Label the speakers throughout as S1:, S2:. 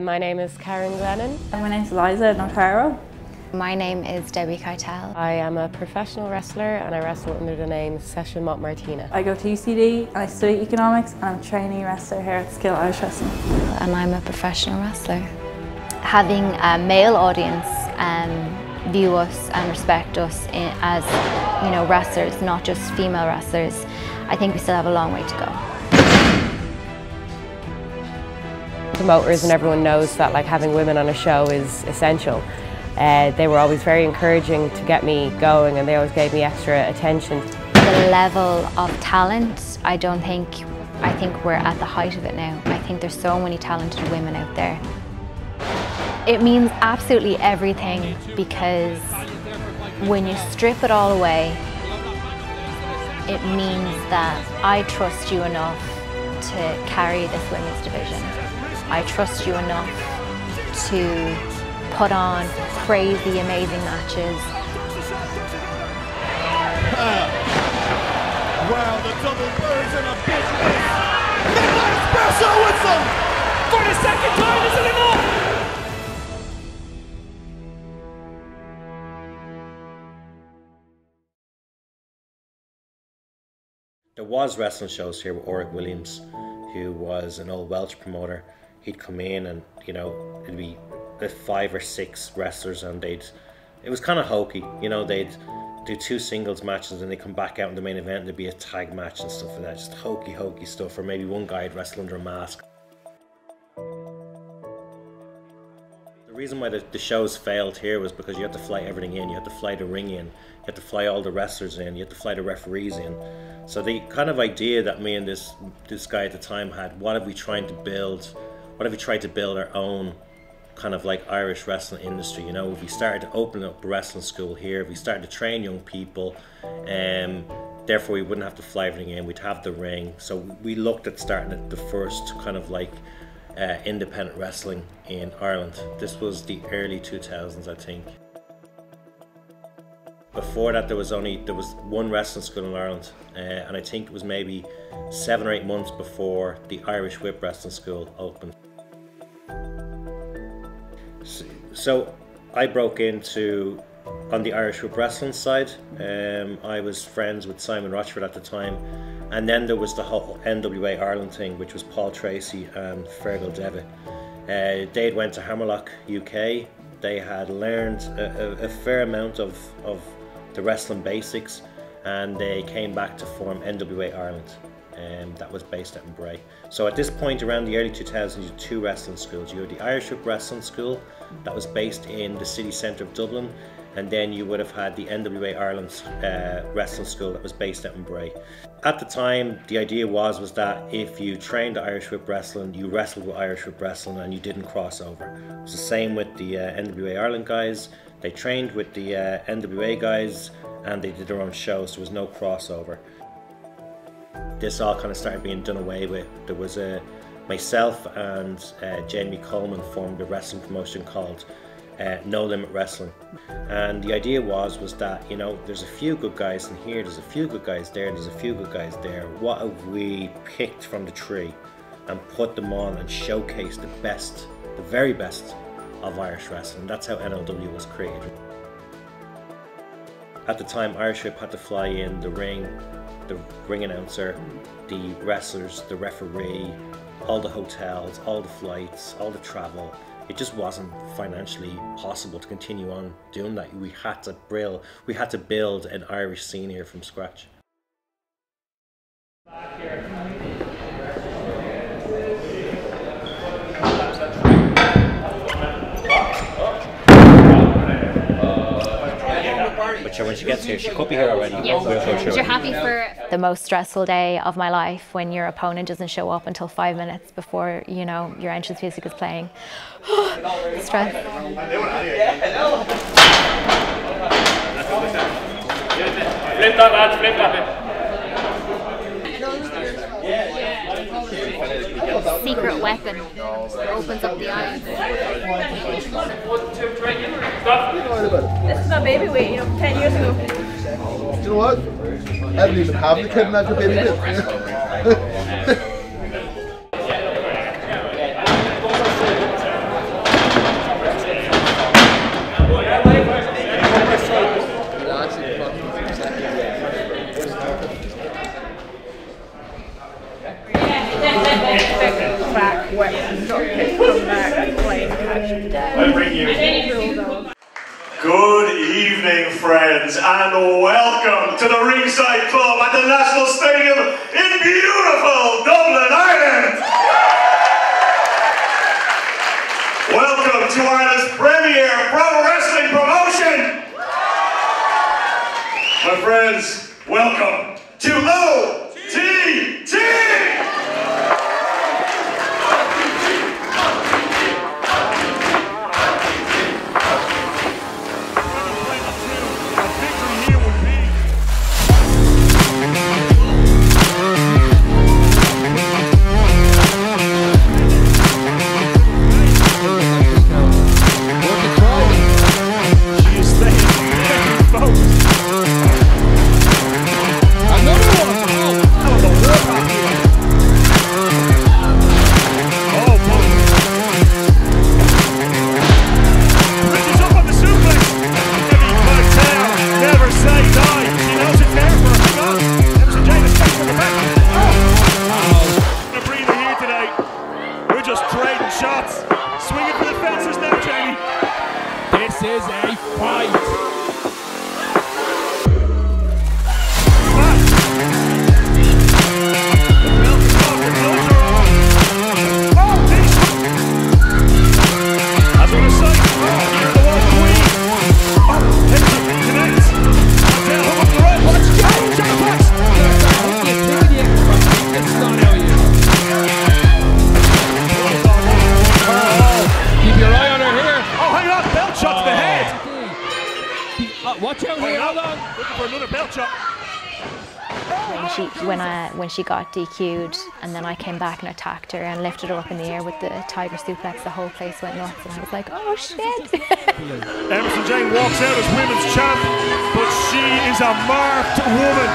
S1: My name is Karen Glennon.
S2: My name's Eliza Notaro.
S3: My name is Debbie Keitel.
S1: I am a professional wrestler and I wrestle under the name Session Montmartina.
S2: I go to UCD and I study economics and I'm a trainee wrestler here at Skill Irish Wrestling.
S3: And I'm a professional wrestler. Having a male audience view us and respect us as, wrestlers, not just female wrestlers, I think we still have a long way to go.
S1: Promoters and everyone knows that having women on a show is essential. They were always very encouraging to get me going and they always gave me extra attention.
S3: The level of talent, I think we're at the height of it now. I think there's so many talented women out there. It means absolutely everything because when you strip it all away, it means that I trust you enough to carry this women's division. I trust you enough to put on crazy, amazing matches.
S4: Wow, the double version of business. Nicholas Espresso with them! For the second time, is it enough?
S5: There was wrestling shows here with Ulrich Williams, who was an old Welsh promoter. He'd come in and, it'd be 5 or 6 wrestlers and it was kind of hokey, they'd do 2 singles matches and they'd come back out in the main event, there'd be a tag match and stuff like that, just hokey stuff, or maybe one guy would wrestle under a mask. The reason why the shows failed here was because you had to fly everything in, you had to fly the ring in, you had to fly all the wrestlers in, you had to fly the referees in. So the kind of idea that me and this guy at the time had, what if we tried to build our own kind of Irish wrestling industry, if we started to open up a wrestling school here, if we started to train young people, therefore we wouldn't have to fly everything in, we'd have the ring. So we looked at starting the first kind of independent wrestling in Ireland. This was the early 2000s, I think. Before that there was one wrestling school in Ireland, and I think it was maybe 7 or 8 months before the Irish Whip Wrestling School opened. So I broke into on the Irish Whip Wrestling side. I was friends with Simon Rochford at the time, and then there was the whole NWA Ireland thing, which was Paul Tracy and Fergal Devitt. They'd went to Hammerlock, UK. They had learned a fair amount of the wrestling basics, and they came back to form NWA Ireland. That was based out in Bray. So at this point around the early 2000s, you had 2 wrestling schools. You had the Irish Whip Wrestling School that was based in the city centre of Dublin, and then you would have had the NWA Ireland Wrestling School that was based out in Bray. At the time, the idea was that if you trained Irish Whip Wrestling, you wrestled with Irish Whip Wrestling and you didn't cross over. It was the same with the NWA Ireland guys. They trained with the NWA guys and they did their own shows, so there was no crossover. This all kind of started being done away with. There was myself and Jamie Coleman formed a wrestling promotion called No Limit Wrestling, and the idea was that there's a few good guys in here, there's a few good guys there, and there's a few good guys there. What if we picked from the tree and put them on and showcase the best, the very best of Irish wrestling? That's how NLW was created. At the time, Irish Whip had to fly in the ring announcer, the wrestlers, the referee, all the hotels, all the flights, all the travel. It just wasn't financially possible to continue on doing that. We had to build an Irish scene here from scratch. But when she gets here, she could be here already.
S3: Yes. You're happy for the most stressful day of my life when your opponent doesn't show up until 5 minutes before your entrance music is playing. Stress.
S4: Flip that, lads, flip that.
S3: Secret weapon opens up the eyes.
S4: 1, 2, 3, stop.
S2: This is my baby weight, 10 years ago.
S6: Do you know what? I didn't even have the kid in that baby weight.
S4: I bring you. Good evening, friends, and welcome to the Ringside Club at the National Stadium in beautiful Dublin, Ireland. Welcome to Ireland's premier pro wrestling promotion. My friends, welcome to OTT!
S3: When she got DQ'd, and then I came back and attacked her and lifted her up in the air with the tiger suplex, the whole place went nuts, and I was like, oh shit.
S4: Emerson Jane walks out as women's champ, but she is a marked woman.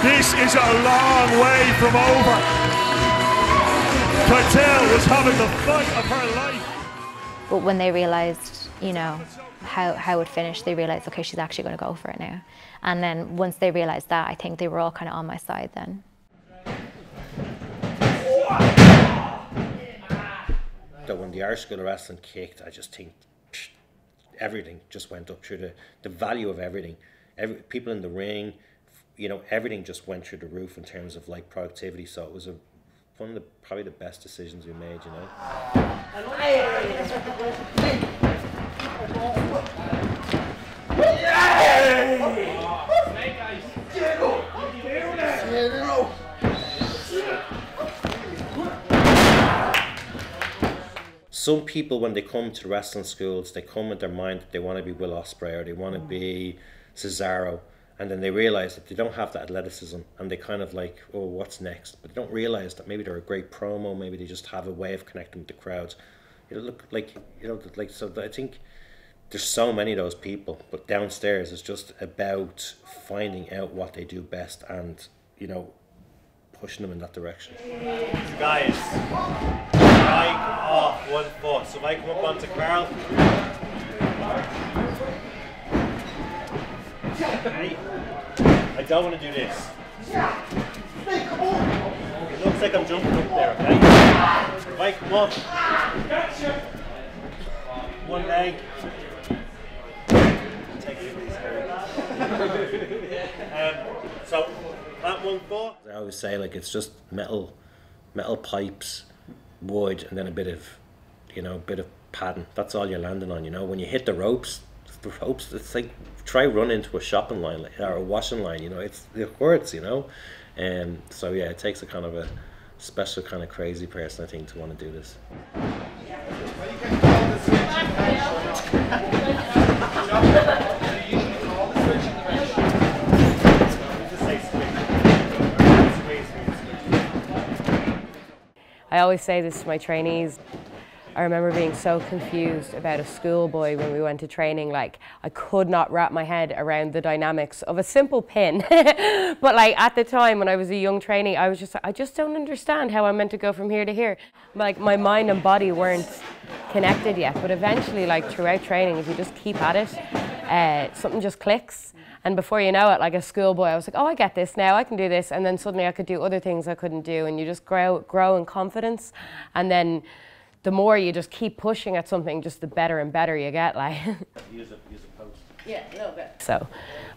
S4: This is a long way from over. Cartel was having the fight of her life.
S3: But when they realised, you know, how it finished, they realised, okay, she's actually going to go for it now. And then once they realised that, I think they were all kind of on my side then.
S5: That when the Irish School of Wrestling kicked, I just think everything just went up through the value of everything. People in the ring, you know, everything just went through the roof in terms of like productivity. So it was one of the probably the best decisions we made, you know. Some people, when they come to wrestling schools, they come with their mind that they want to be Will Ospreay or they want to be Cesaro, and then they realise that they don't have that athleticism, and they kind of like, oh, what's next? But they don't realise that maybe they're a great promo, maybe they just have a way of connecting with the crowd. You know, look like, you know, like, so I think there's so many of those people, but downstairs it's just about finding out what they do best and, you know, pushing them in that direction. Guys, I come off 1 foot, so if I come up onto Carl, okay, I don't want to do this. It looks like I'm jumping up there, okay? If I come up, one leg, take it easy. So that 1 foot, I always say, like, it's just metal pipes, wood, and then a bit of, you know, padding. That's all you're landing on, you know. When you hit the ropes, it's like try run into a shopping line or a washing line, you know. It hurts, you know. So yeah, it takes a kind of a special kind of crazy person, I think, to want to do this.
S1: I always say this to my trainees. I remember being so confused about a schoolboy when we went to training. Like, I could not wrap my head around the dynamics of a simple pin. But like at the time when I was a young trainee, I was just like, I just don't understand how I'm meant to go from here to here. Like, my mind and body weren't connected yet. But eventually, like throughout training, if you just keep at it, something just clicks. And before you know it, like a schoolboy, I was like, oh, I get this now, I can do this. And then suddenly I could do other things I couldn't do. And you just grow in confidence. And then the more you just keep pushing at something, just the better and better you get, like.
S5: Use a post.
S1: Yeah, a little bit. So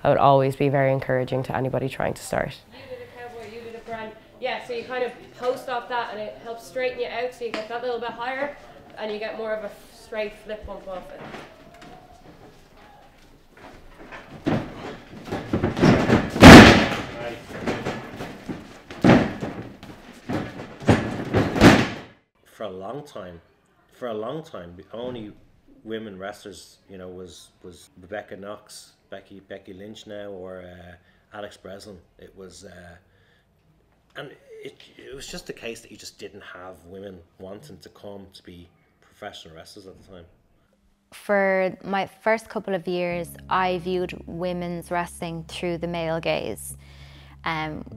S1: I would always be very encouraging to anybody trying to start. You did a cowboy, you did a brand. Yeah, so you kind of post off that and it helps straighten you out, so you get that little bit higher and you get more of a straight flip bump off it.
S5: For a long time, the only women wrestlers, you know, was Rebecca Knox, Becky Lynch now, or Alex Breslin. It was, and it was just the case that you just didn't have women wanting to come to be professional wrestlers at the time.
S3: For my first couple of years, I viewed women's wrestling through the male gaze,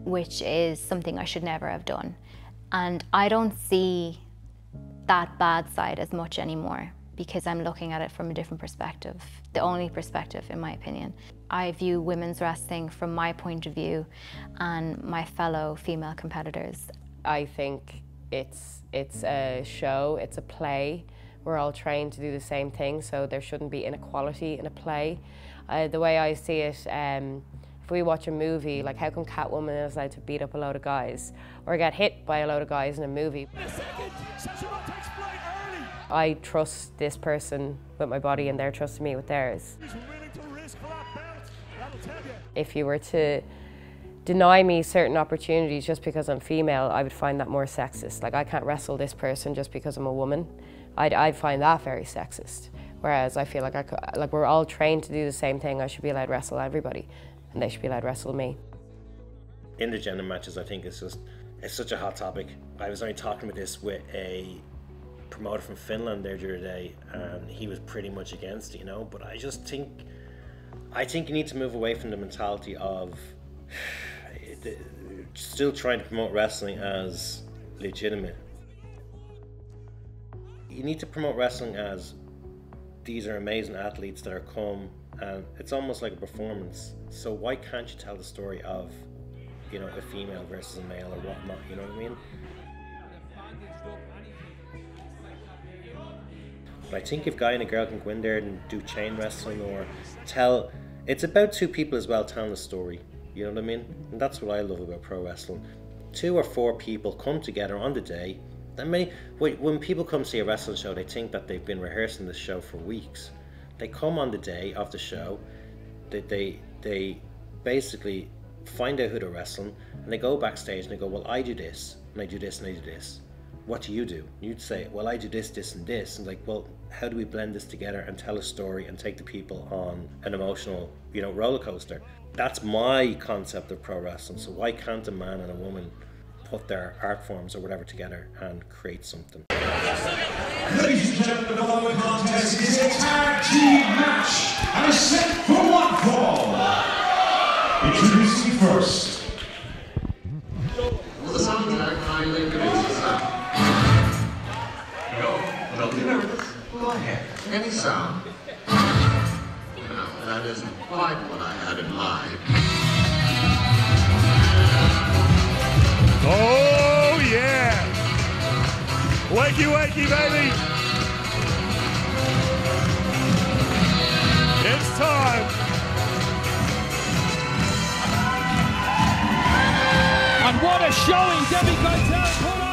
S3: which is something I should never have done. And I don't see that bad side as much anymore because I'm looking at it from a different perspective, the only perspective in my opinion. I view women's wrestling from my point of view and my fellow female competitors.
S1: I think it's a show, it's a play. We're all trained to do the same thing, so there shouldn't be inequality in a play. The way I see it, if we watch a movie, like how come Catwoman is allowed to beat up a load of guys or get hit by a load of guys in a movie? I trust this person with my body and they're trusting me with theirs. If you were to deny me certain opportunities just because I'm female, I would find that more sexist. Like, I can't wrestle this person just because I'm a woman. I'd find that very sexist. Whereas I feel like we're all trained to do the same thing. I should be allowed to wrestle everybody and they should be allowed to wrestle me.
S5: Intergender matches, I think, it's such a hot topic. I was only talking about this with a promoter from Finland there the other day, and he was pretty much against it, you know, but I think you need to move away from the mentality of still trying to promote wrestling as legitimate. You need to promote wrestling as these are amazing athletes that are come, and it's almost like a performance. So why can't you tell the story of, you know, a female versus a male or whatnot, you know what I mean? But I think if a guy and a girl can go in there and do chain wrestling or tell, it's about two people as well telling the story, you know what I mean? And that's what I love about pro wrestling. 2 or 4 people come together on the day. When people come see a wrestling show, they think that they've been rehearsing the show for weeks. They come on the day of the show, they basically find out who they're wrestling, and they go backstage and they go, well, I do this, and I do this, and I do this. What do? You'd say, well, I do this, this, and this. And like, well, how do we blend this together and tell a story and take the people on an emotional, you know, roller coaster? That's my concept of pro wrestling. So why can't a man and a woman put their art forms or whatever together and create something?
S7: Ladies and gentlemen, the following contest is a tag team match and a set for one fall. Introducing first. Will the sound track kindly produce the sound? No, don't be nervous. Go ahead. Any sound. No, that isn't quite what I had in mind.
S4: Oh yeah! Wakey wakey baby! It's time!
S8: And what a showing Debbie Gaitel put on!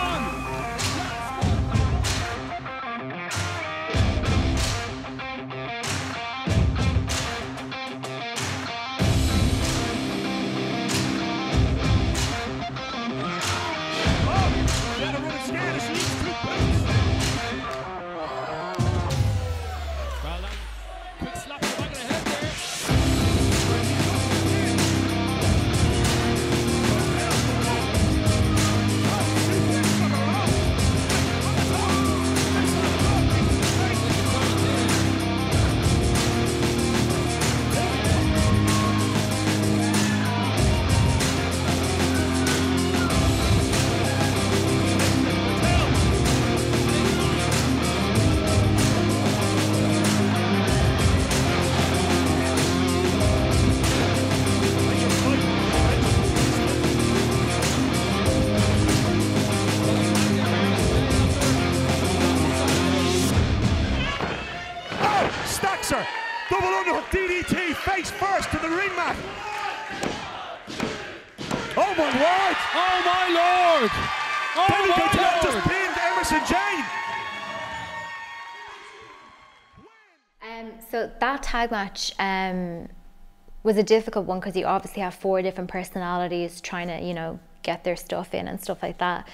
S4: presser. Double underhook DDT, face first to the ring mat. Oh my word!
S8: Oh my lord! Oh
S4: Debbie
S8: my
S4: Contell
S8: lord!
S4: just pinned Emerson Jane.
S3: So that tag match was a difficult one because you obviously have 4 different personalities trying to, you know, get their stuff in and stuff like that.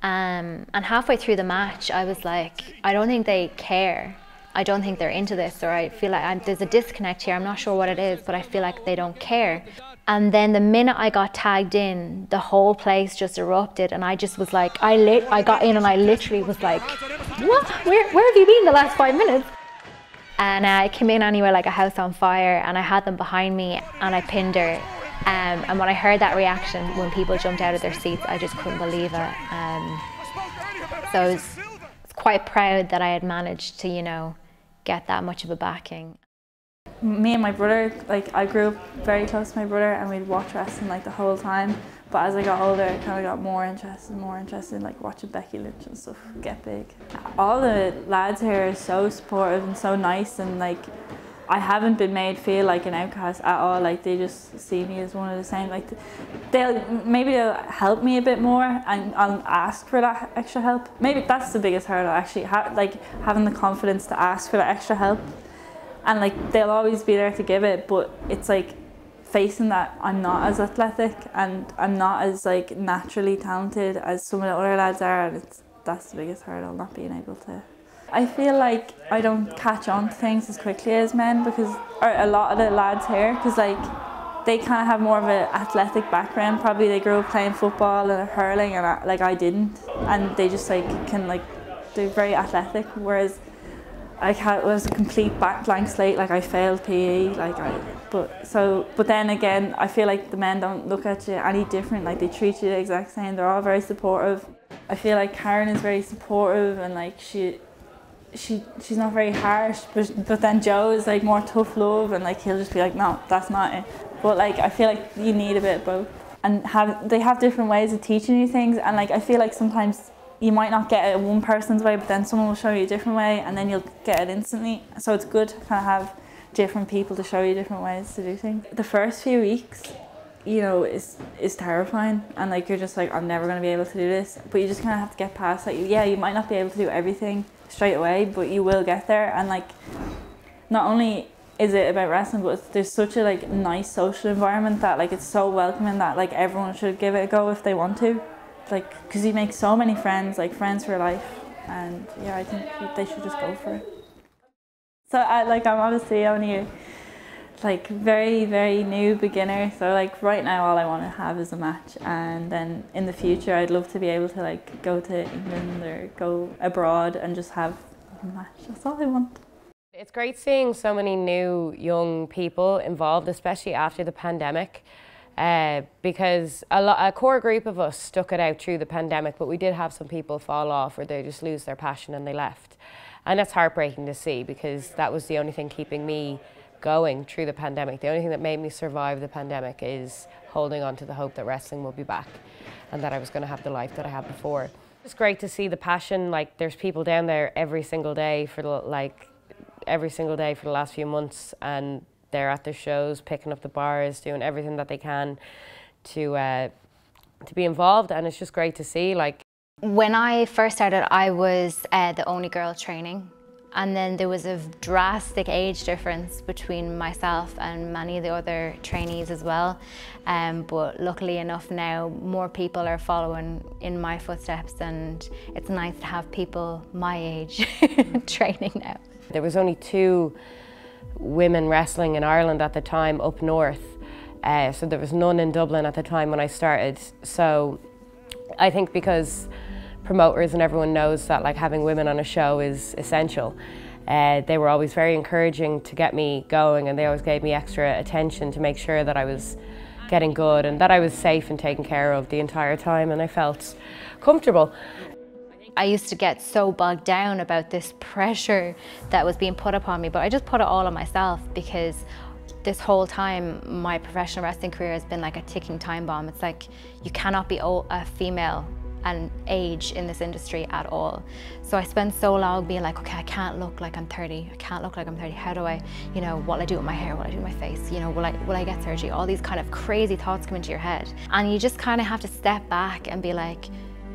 S3: And halfway through the match, I was like, I don't think they care. I don't think they're into this, or I feel like there's a disconnect here. I'm not sure what it is, but I feel like they don't care. And then the minute I got tagged in, the whole place just erupted, and I just was like, I got in and I literally was like, what? Where have you been the last 5 minutes? And I came in anyway like a house on fire, and I had them behind me and I pinned her. And when I heard that reaction, when people jumped out of their seats, I just couldn't believe it. So I was quite proud that I had managed to, you know, get that much of a backing.
S2: Me and my brother, like I grew up very close to my brother, and we'd watch wrestling like the whole time. But as I got older, I kind of got more interested in like watching Becky Lynch and stuff get big. All the lads here are so supportive and so nice, and like I haven't been made feel like an outcast at all. Like they just see me as one of the same. Like maybe they'll help me a bit more, and I'll ask for that extra help. Maybe that's the biggest hurdle actually, like having the confidence to ask for that extra help. And like they'll always be there to give it, but it's like facing that I'm not as athletic and I'm not as like naturally talented as some of the other lads are, and that's the biggest hurdle, not being able to. I feel like I don't catch on to things as quickly as men, because, or a lot of the lads here, because like they kind of have more of an athletic background. Probably they grew up playing football and hurling, and I didn't, and they just like can like, they're very athletic, whereas I was a complete blank slate. Like I failed PE, but then again, I feel like the men don't look at you any different. Like they treat you the exact same. They're all very supportive. I feel like Karen is very supportive, and like she's not very harsh. But then Joe is like more tough love, and like he'll just be like, no, that's not it. But like I feel like you need a bit of both, and they have different ways of teaching you things, and like I feel like sometimes you might not get it one person's way, but then someone will show you a different way, and then you'll get it instantly. So it's good to kind of have different people to show you different ways to do things. The first few weeks, you know, is terrifying, and like you're just like, I'm never going to be able to do this. But you just kind of have to get past that. Yeah, you might not be able to do everything straight away, but you will get there. And like, not only is it about wrestling, but there's such a like nice social environment that like it's so welcoming that like everyone should give it a go if they want to. Like, because you make so many friends, like friends for life, and yeah, I think they should just go for it. So I'm obviously only like very, very new beginner, so like right now all I want to have is a match, and then in the future I'd love to be able to like go to England or go abroad and just have a match. That's all I want.
S1: It's great seeing so many new young people involved, especially after the pandemic. Because a core group of us stuck it out through the pandemic, but we did have some people fall off or they just lose their passion and they left. And that's heartbreaking to see, because that was the only thing keeping me going through the pandemic. The only thing that made me survive the pandemic is holding on to the hope that wrestling will be back and that I was going to have the life that I had before. It's great to see the passion. Like, there's people down there every single day for the last few months, and they're at their shows, picking up the bars, doing everything that they can to be involved, and it's just great to see. Like,
S3: when I first started, I was the only girl training, and then there was a drastic age difference between myself and many of the other trainees as well. But luckily enough now, more people are following in my footsteps, and it's nice to have people my age training now.
S1: There was only 2 women wrestling in Ireland at the time up north, so there was none in Dublin at the time when I started. So I think because promoters and everyone knows that like having women on a show is essential, they were always very encouraging to get me going, and they always gave me extra attention to make sure that I was getting good and that I was safe and taken care of the entire time, and I felt comfortable.
S3: I used to get so bogged down about this pressure that was being put upon me, but I just put it all on myself, because this whole time my professional wrestling career has been like a ticking time bomb. It's like you cannot be a female an age in this industry at all. So I spent so long being like, okay, I can't look like I'm 30. I can't look like I'm 30. How do I, you know, what'll I do with my hair? What'll I do with my face? You know, will I get surgery? All these kind of crazy thoughts come into your head. And you just kind of have to step back and be like,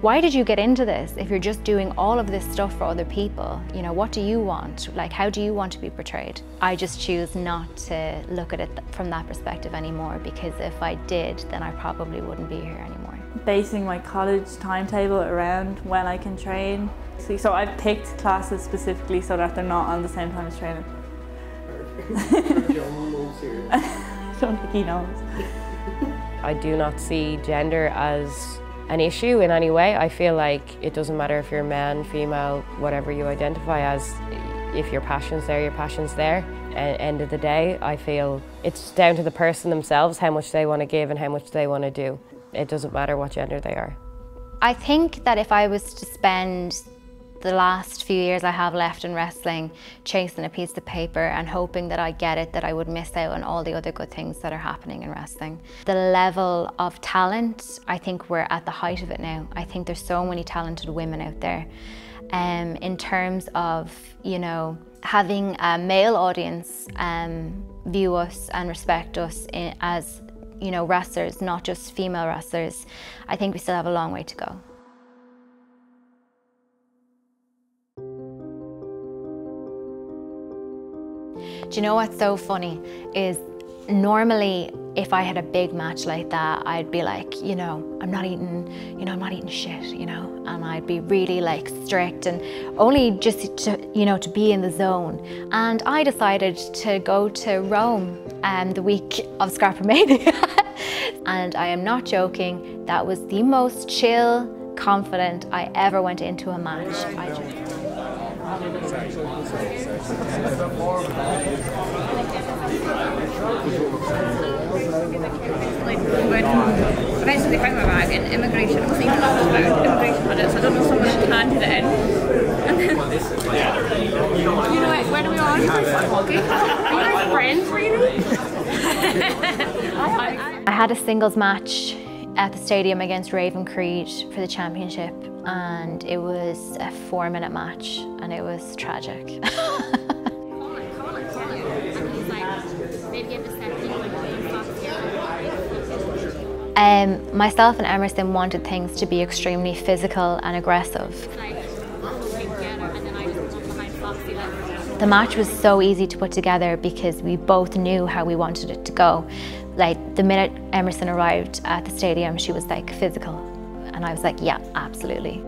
S3: why did you get into this if you're just doing all of this stuff for other people? You know, what do you want? Like, how do you want to be portrayed? I just choose not to look at it from that perspective anymore, because if I did, then I probably wouldn't be here anymore.
S2: Basing my college timetable around when I can train. So I've picked classes specifically so that they're not on the same time as training. I don't think he knows.
S1: I do not see gender as an issue in any way. I feel like it doesn't matter if you're man, female, whatever you identify as. If your passion's there, your passion's there. End of the day, I feel it's down to the person themselves how much they want to give and how much they want to do. It doesn't matter what gender they are.
S3: I think that if I was to spend the last few years I have left in wrestling chasing a piece of paper and hoping that I get it, that I would miss out on all the other good things that are happening in wrestling. The level of talent, I think we're at the height of it now. I think there's so many talented women out there. In terms of, you know, having a male audience view us and respect us as, you know, wrestlers, not just female wrestlers, I think we still have a long way to go. Do you know what's so funny is normally if I had a big match like that, I'd be like, you know, I'm not eating shit, you know, and I'd be really like strict and only just to, you know, to be in the zone. And I decided to go to Rome the week of Scrappermania. And I am not joking, that was the most chill, confident I ever went into a match.
S9: Eventually found my bag in immigration. I wasn't even asked about immigration audits. I don't know, someone had handed it in. And then, you know what, where do we all start walking? Are you guys friends, really?
S3: I had a singles match at the stadium against Raven Creed for the championship, and it was a 4-minute match and it was tragic. Myself and Emerson wanted things to be extremely physical and aggressive. The match was so easy to put together because we both knew how we wanted it to go. Like the minute Emerson arrived at the stadium, she was like, physical. And I was like, yeah, absolutely.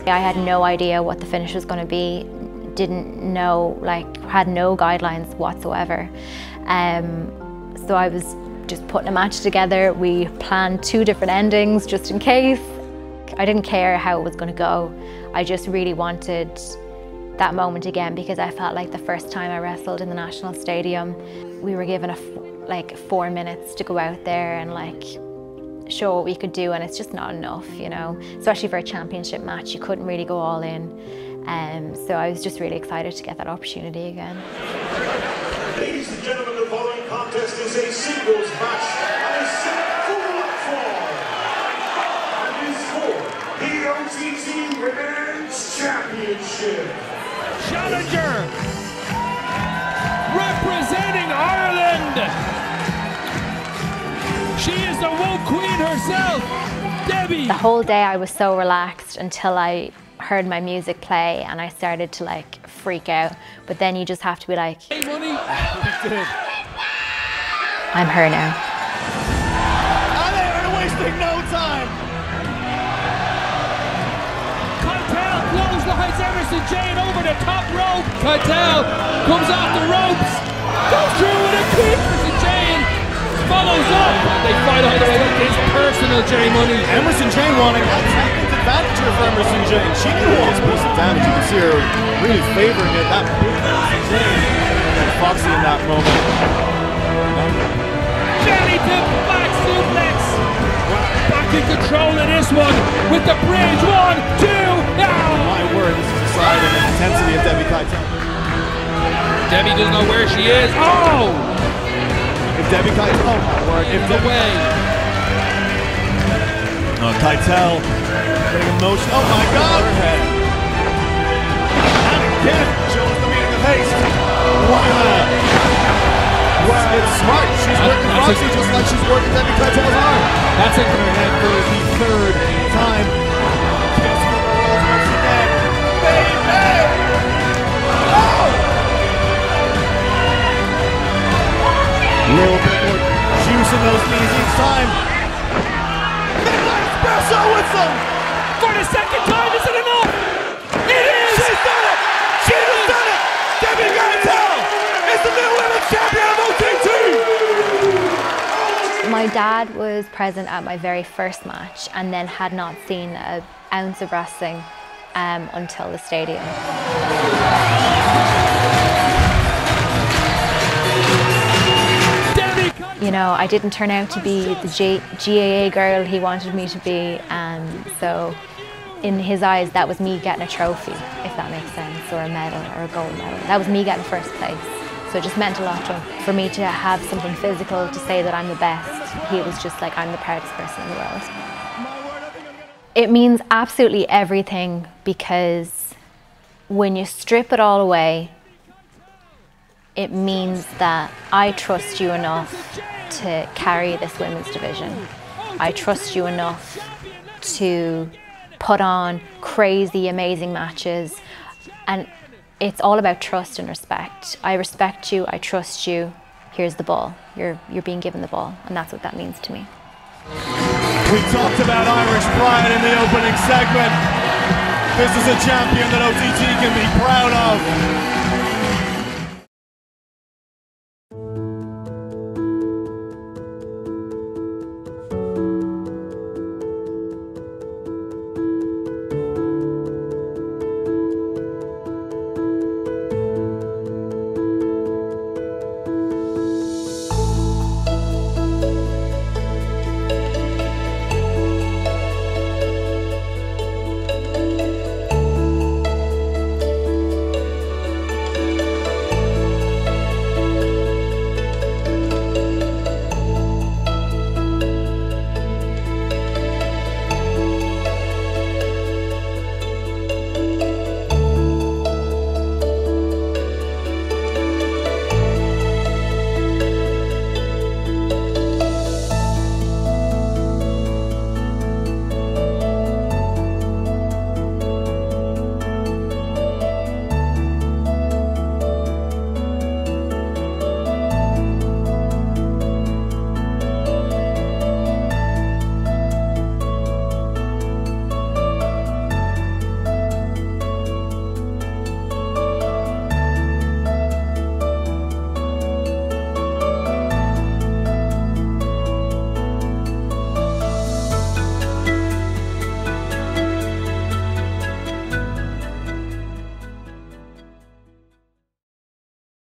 S3: I had no idea what the finish was going to be, didn't know, like, had no guidelines whatsoever. So I was just putting a match together. We planned 2 different endings just in case. I didn't care how it was going to go. I just really wanted that moment again because I felt like the first time I wrestled in the National Stadium, we were given like 4 minutes to go out there and like show what we could do, and it's just not enough, you know, especially for a championship match. You couldn't really go all in, so I was just really excited to get that opportunity again.
S7: Ladies and gentlemen, the following contest is a singles match and a set for one fall. And is for the OTT Women's Championship.
S8: Challenger, representing Ireland. She is the woke queen herself, Debbie.
S3: The whole day I was so relaxed until I heard my music play and I started to like freak out. But then you just have to be like,
S8: Hey, money.
S3: I'm her now.
S7: And they are wasting no time.
S8: Keitel clotheslines Emerson Jane over the top rope. Keitel comes off the ropes, goes through with a kick. Emerson Jane follows up. They fight all the way up. It's personal, Jay Money.
S10: Emerson Jane wanting a second advantage here for Emerson Jane. She knew all this piece of damage. You can see her really favoring it. That big Emerson Jane and Foxy in that moment.
S8: belly to back suplex. Back in control of this one with the bridge. 1, 2, now.
S10: My word, this is a side of the intensity of Debbie Keitel.
S8: Debbie doesn't know where she is. Oh!
S10: If Debbie Keitel, oh my word, if Debbie
S8: away.
S10: Oh, Keitel, getting emotion. Oh my God! Her head. And again, shows the meaning of haste. Wow. Wow. It's smart. She's working Roxy just like she's working Debbie Keitel's arm.
S8: That's a
S10: her head for the third time. Kiss from the Rose once again. Baby! Oh! Little bit more juice in those knees each time. Midnight Espresso with them!
S8: For the second time, is it enough? It is!
S10: She's done it! She has done it! Debbie Keitel is the new women's champion of OTT!
S3: My dad was present at my very first match and then had not seen an ounce of wrestling until the stadium. You know, I didn't turn out to be the GAA girl he wanted me to be, so in his eyes that was me getting a trophy, if that makes sense, or a medal or a gold medal. That was me getting first place. So it just meant a lot to him. For me to have something physical to say that I'm the best, he was just like, I'm the proudest person in the world. It means absolutely everything, because when you strip it all away, it means that I trust you enough to carry this women's division. I trust you enough to put on crazy, amazing matches. And it's all about trust and respect. I respect you, I trust you. Here's the ball. You're being given the ball, and that's what that means to me.
S10: We talked about Irish pride in the opening segment. This is a champion that OTT can be proud of.